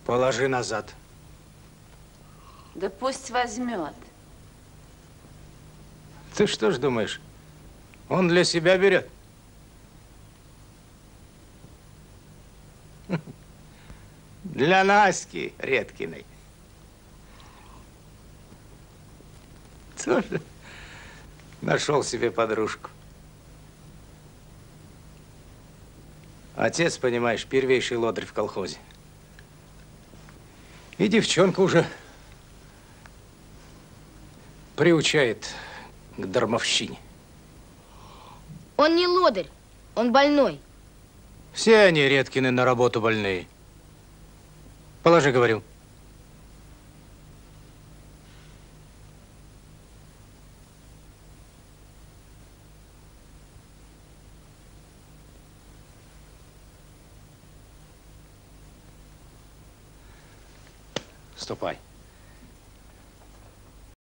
Положи назад. Да пусть возьмет. Ты что ж думаешь, он для себя берет? Для Наськи Редкиной. Тоже нашел себе подружку. Отец, понимаешь, первейший лодырь в колхозе. И девчонка уже приучает к дармовщине. Он не лодырь, он больной. Все они, Редкины, на работу больные. Положи, говорю. Ступай.